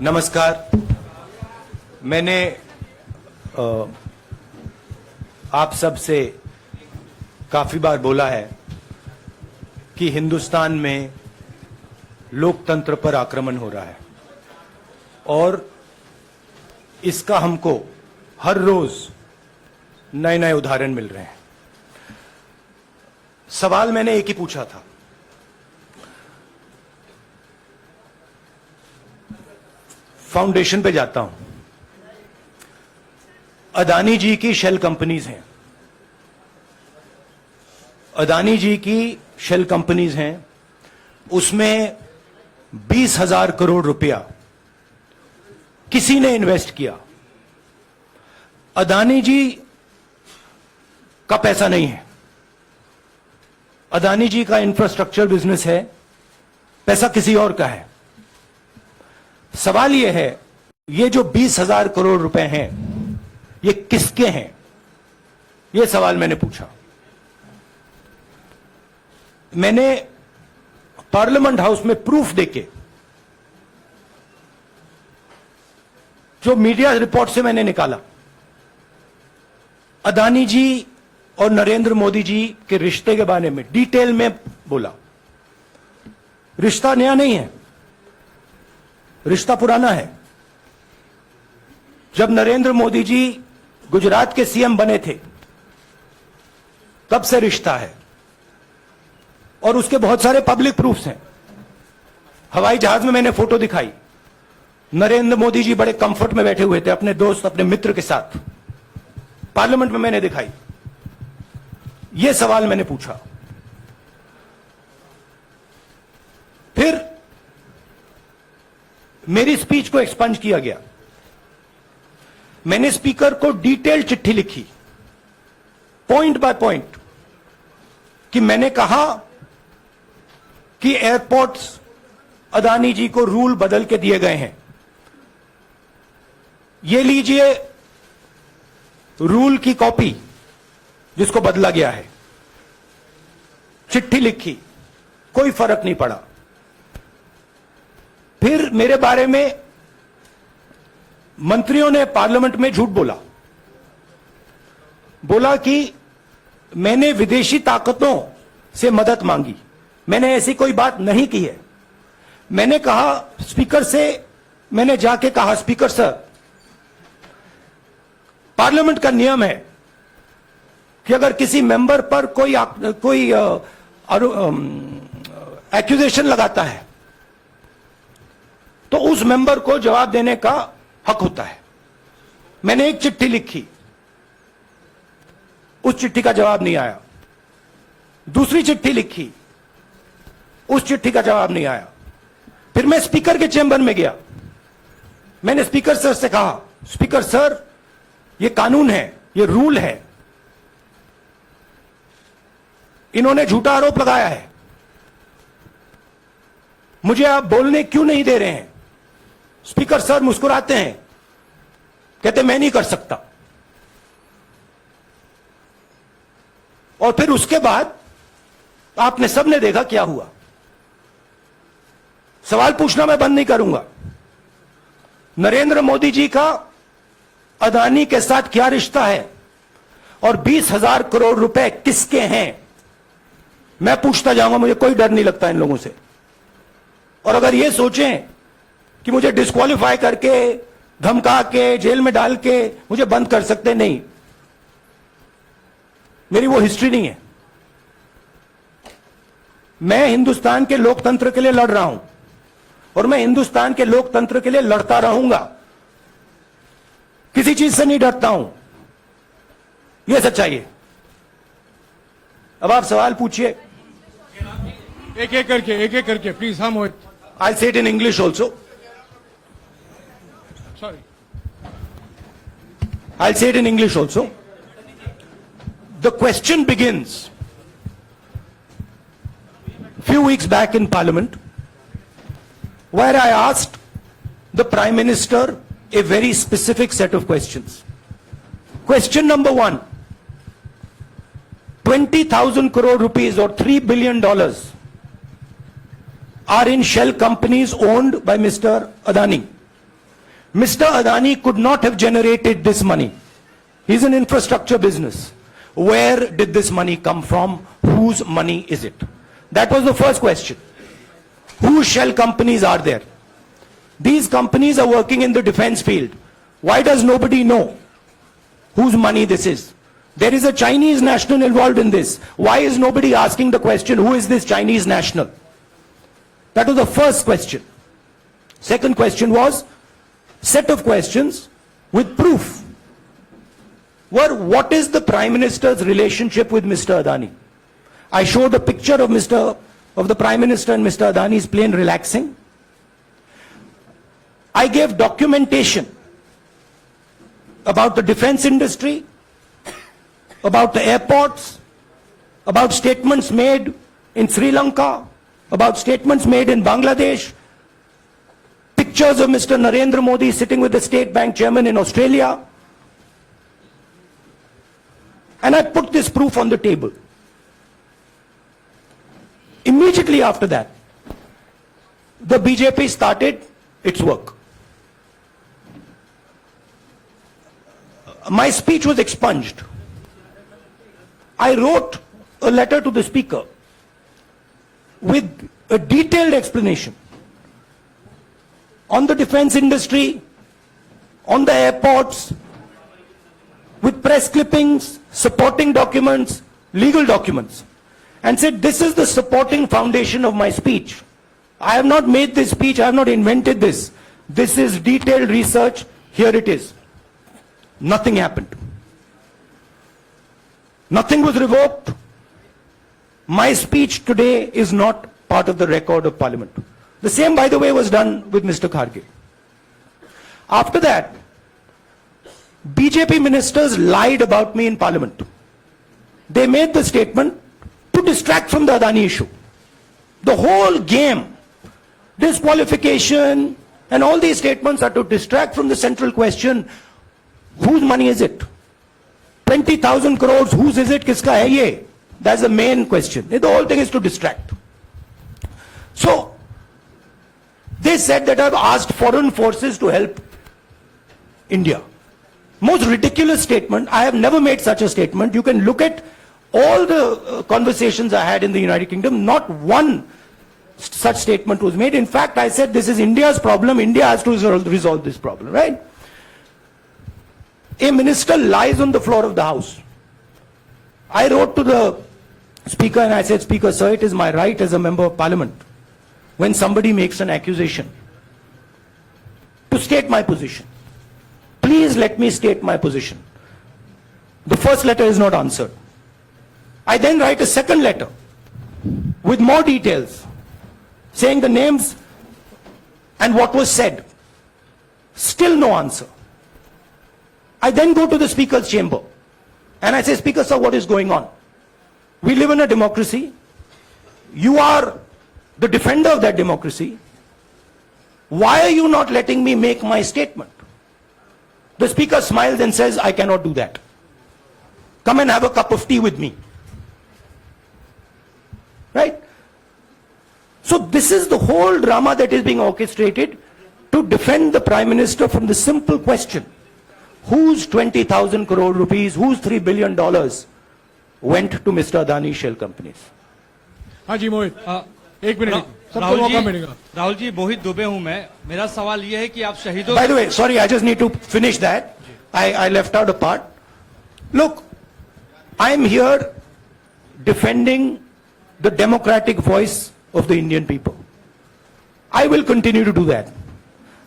नमस्कार। मैंने आप सब से काफी बार बोला है कि हिंदुस्तान में लोकतंत्र पर आक्रमण हो रहा है और इसका हमको हर रोज नए नए उदाहरण मिल रहे हैं। सवाल मैंने एक ही पूछा था, फाउंडेशन पे जाता हूं, अदानी जी की शेल कंपनीज हैं, अदानी जी की शेल कंपनीज हैं, उसमें 20,000 करोड़ रुपया किसी ने इन्वेस्ट किया। अदानी जी का पैसा नहीं है, अदानी जी का इंफ्रास्ट्रक्चर बिजनेस है, पैसा किसी और का है। सवाल यह है, ये जो 20,000 करोड़ रुपए हैं ये किसके हैं? यह सवाल मैंने पूछा। मैंने पार्लियामेंट हाउस में प्रूफ देके, जो मीडिया रिपोर्ट से मैंने निकाला, अदानी जी और नरेंद्र मोदी जी के रिश्ते के बारे में डिटेल में बोला। रिश्ता नया नहीं है, रिश्ता पुराना है। जब नरेंद्र मोदी जी गुजरात के सीएम बने थे तब से रिश्ता है और उसके बहुत सारे पब्लिक प्रूफ्स हैं। हवाई जहाज में मैंने फोटो दिखाई, नरेंद्र मोदी जी बड़े कंफर्ट में बैठे हुए थे अपने दोस्त, अपने मित्र के साथ। पार्लियामेंट में मैंने दिखाई। यह सवाल मैंने पूछा। फिर मेरी स्पीच को एक्सपंज किया गया। मैंने स्पीकर को डिटेल चिट्ठी लिखी, पॉइंट बाय पॉइंट, कि मैंने कहा कि एयरपोर्ट्स अदानी जी को रूल बदल के दिए गए हैं। ये लीजिए रूल की कॉपी जिसको बदला गया है। चिट्ठी लिखी, कोई फर्क नहीं पड़ा। फिर मेरे बारे में मंत्रियों ने पार्लियामेंट में झूठ बोला कि मैंने विदेशी ताकतों से मदद मांगी। मैंने ऐसी कोई बात नहीं की है। मैंने कहा स्पीकर से, मैंने जाके कहा, स्पीकर सर, पार्लियामेंट का नियम है कि अगर किसी मेंबर पर कोई एक्यूजेशन लगाता है तो उस मेंबर को जवाब देने का हक होता है। मैंने एक चिट्ठी लिखी, उस चिट्ठी का जवाब नहीं आया। दूसरी चिट्ठी लिखी, उस चिट्ठी का जवाब नहीं आया। फिर मैं स्पीकर के चेंबर में गया। मैंने स्पीकर सर से कहा, स्पीकर सर, यह कानून है, यह रूल है, इन्होंने झूठा आरोप लगाया है, मुझे आप बोलने क्यों नहीं दे रहे हैं? स्पीकर सर मुस्कुराते हैं, कहते मैं नहीं कर सकता। और फिर उसके बाद आपने सबने देखा क्या हुआ। सवाल पूछना मैं बंद नहीं करूंगा। नरेंद्र मोदी जी का अदानी के साथ क्या रिश्ता है और 20,000 करोड़ रुपए किसके हैं, मैं पूछता जाऊंगा। मुझे कोई डर नहीं लगता इन लोगों से। और अगर ये सोचें कि मुझे डिस्क्वालीफाई करके, धमका के, जेल में डाल के मुझे बंद कर सकते, नहीं, मेरी वो हिस्ट्री नहीं है। मैं हिंदुस्तान के लोकतंत्र के लिए लड़ रहा हूं और मैं हिंदुस्तान के लोकतंत्र के लिए लड़ता रहूंगा। किसी चीज से नहीं डरता हूं, यह सच्चाई है। अब आप सवाल पूछिए। एक एक करके प्लीज। हम I'll say it in English also. Sorry. I'll say it in English also. The question begins a few weeks back in Parliament, where I asked the Prime Minister a very specific set of questions. Question number 1, 20,000 crore rupees or $3 billion are in shell companies owned by Mr. Adani. Mr. Adani could not have generated this money. He's an infrastructure business. Where did this money come from? Whose money is it? That was the first question. Whose shell companies are there? These companies are working in the defense field. Why does nobody know whose money this is? There is a Chinese national involved in this. Why is nobody asking the question, who is this Chinese national? That was the first question. Second question was, set of questions with proof. Were, what is the Prime Minister's relationship with Mr. Adani? I showed a picture of the Prime Minister and Mr. Adani's plane relaxing. I gave documentation about the defense industry, about the airports, about statements made in Sri Lanka, about statements made in Bangladesh, pictures of Mr. Narendra Modi sitting with the State Bank chairman in Australia. And I put this proof on the table. Immediately after that, the BJP started its work. My speech was expunged. I wrote a letter to the Speaker with a detailed explanation on the defense industry, on the airports, with press clippings, supporting documents, legal documents, and said, this is the supporting foundation of my speech. I have not made this speech, I have not invented this. This is detailed research, here it is. Nothing happened. Nothing was revoked. My speech today is not part of the record of Parliament. The same, by the way, was done with Mr. Kharge. After that, BJP ministers lied about me in Parliament. They made the statement to distract from the Adani issue. The whole game, disqualification, and all these statements are to distract from the central question, whose money is it? 20,000 crores, whose is it? Kiska hai ye? That's the main question. The whole thing is to distract. So, they said that I've asked foreign forces to help India. Most ridiculous statement. I have never made such a statement. You can look at all the conversations I had in the United Kingdom. Not one such statement was made. In fact, I said this is India's problem. India has to resolve this problem, right? A minister lies on the floor of the House. I wrote to the Speaker and I said, Speaker, sir, it is my right as a member of Parliament, when somebody makes an accusation, to state my position. Please let me state my position. The first letter is not answered. I then write a second letter with more details, saying the names and what was said. Still no answer. I then go to the Speaker's chamber and I say, Speaker, sir, what is going on? We live in a democracy. You are the defender of that democracy. Why are you not letting me make my statement? The Speaker smiles and says, I cannot do that. Come and have a cup of tea with me. Right? So this is the whole drama that is being orchestrated to defend the Prime Minister from the simple question, whose 20,000 crore rupees, whose $3 billion went to Mr. Adani shell companies? हाँ जी मोहित, एक minute सबको मौका मिलेगा. राहुल जी, मोहित दुबे हूं मैं. मेरा सवाल ये है कि आप शहीदों. By the way, sorry, I just need to finish that. I left out a part. Look, I am here defending the democratic voice of the Indian people. I will continue to do that.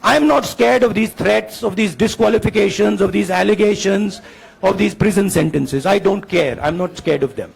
I am not scared of these threats, of these disqualifications, of these allegations, of these prison sentences. I don't care. I'm not scared of them.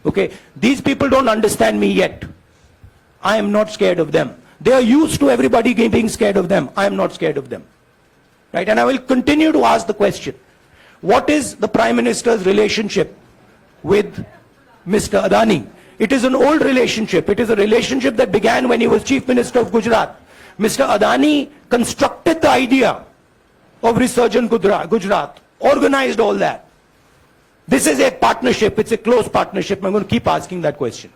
Okay? These people don't understand me yet. I am not scared of them. They are used to everybody being scared of them. I am not scared of them. Right? And I will continue to ask the question, what is the Prime Minister's relationship with Mr. Adani? It is an old relationship. It is a relationship that began when he was Chief Minister of Gujarat. Mr. Adani constructed the idea of Resurgent Gujarat, organized all that. This is a partnership. It's a close partnership. I'm going to keep asking that question.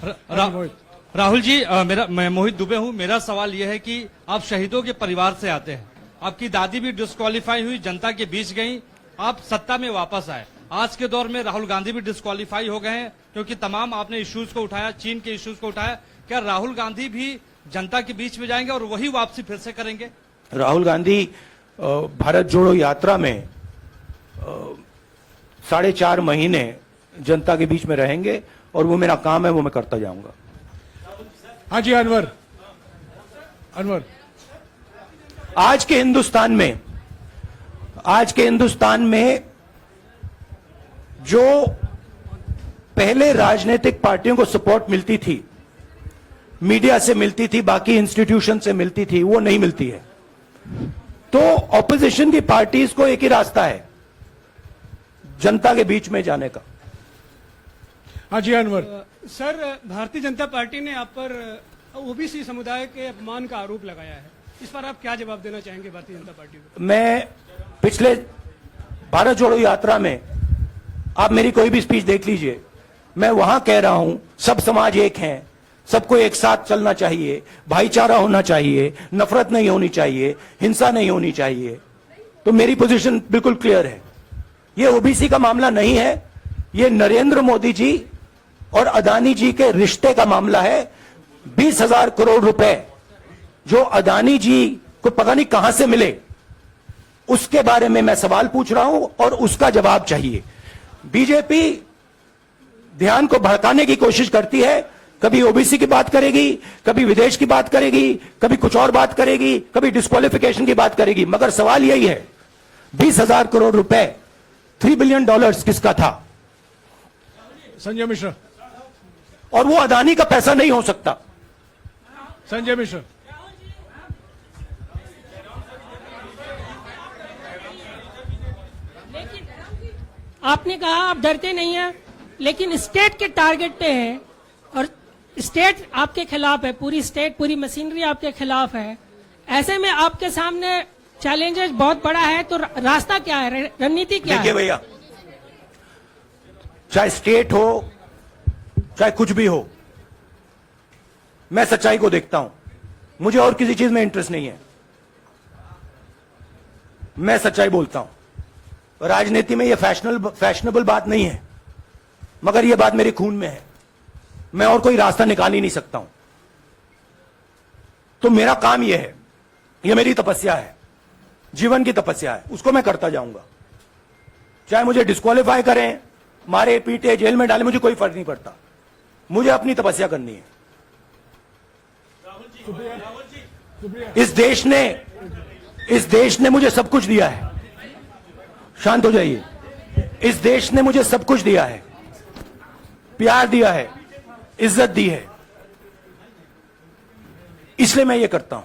Rahul ji, मैं मोहित दुबे हूं. मेरा सवाल यह है कि आप शहीदों के परिवार से आते हैं. आपकी दादी भी डिस्क्वालीफाई हुई, जनता के बीच गई, आप सत्ता में वापस आए। आज के दौर में राहुल गांधी भी डिस्क्वालीफाई हो गए हैं क्योंकि तमाम आपने इश्यूज को उठाया, चीन के इश्यूज को उठाया। क्या राहुल गांधी भी जनता के बीच में जाएंगे और वही वापसी फिर से करेंगे? राहुल गांधी भारत जोड़ो यात्रा में 4.5 महीने जनता के बीच में रहेंगे और वो मेरा काम है, वो मैं करता जाऊंगा। हाँ जी अनवर, अनवर आज के हिंदुस्तान में जो पहले राजनीतिक पार्टियों को सपोर्ट मिलती थी, मीडिया से मिलती थी, बाकी इंस्टीट्यूशन से मिलती थी, वो नहीं मिलती है। तो ऑपोजिशन की पार्टीज को एक ही रास्ता है, जनता के बीच में जाने का। हाँ जी अनवर। सर, भारतीय जनता पार्टी ने आप पर ओबीसी समुदाय के अपमान का आरोप लगाया है, इस पर आप क्या जवाब देना चाहेंगे भारतीय जनता पार्टी को? मैं पिछले भारत जोड़ो यात्रा में, आप मेरी कोई भी स्पीच देख लीजिए, मैं वहां कह रहा हूं सब समाज एक हैं, सबको एक साथ चलना चाहिए, भाईचारा होना चाहिए, नफरत नहीं होनी चाहिए, हिंसा नहीं होनी चाहिए। तो मेरी पोजीशन बिल्कुल क्लियर है। ये ओबीसी का मामला नहीं है, ये नरेंद्र मोदी जी और अदानी जी के रिश्ते का मामला है। 20,000 करोड़ रुपए जो अदानी जी को पता नहीं कहां से मिले, उसके बारे में मैं सवाल पूछ रहा हूं और उसका जवाब चाहिए। बीजेपी ध्यान को भड़काने की कोशिश करती है, कभी ओबीसी की बात करेगी, कभी विदेश की बात करेगी, कभी कुछ और बात करेगी, कभी डिस्क्वालिफिकेशन की बात करेगी, मगर सवाल यही है 20,000 करोड़ रुपए, $3 बिलियन किसका था? संजय मिश्रा, और वो अदानी का पैसा नहीं हो सकता। संजय मिश्रा। आपने कहा आप डरते नहीं हैं, लेकिन स्टेट के टारगेट पे हैं और स्टेट आपके खिलाफ है, पूरी स्टेट, पूरी मशीनरी आपके खिलाफ है। ऐसे में आपके सामने चैलेंजेस बहुत बड़ा है, तो रास्ता क्या है, रणनीति क्या देखिए है? भैया, चाहे स्टेट हो, चाहे कुछ भी हो, मैं सच्चाई को देखता हूं। मुझे और किसी चीज में इंटरेस्ट नहीं है, मैं सच्चाई बोलता हूं। राजनीति में यह फैशनेबल बात नहीं है, मगर यह बात मेरे खून में है। मैं और कोई रास्ता निकाल ही नहीं सकता हूं। तो मेरा काम यह है, यह मेरी तपस्या है, जीवन की तपस्या है, उसको मैं करता जाऊंगा। चाहे मुझे डिस्क्वालीफाई करें, मारे पीटे, जेल में डाले, मुझे कोई फर्क नहीं पड़ता। मुझे अपनी तपस्या करनी है। इस देश ने मुझे सब कुछ दिया है। शांत हो जाइए। इस देश ने मुझे सब कुछ दिया है, प्यार दिया है, इज्जत दी है, इसलिए मैं ये करता हूं।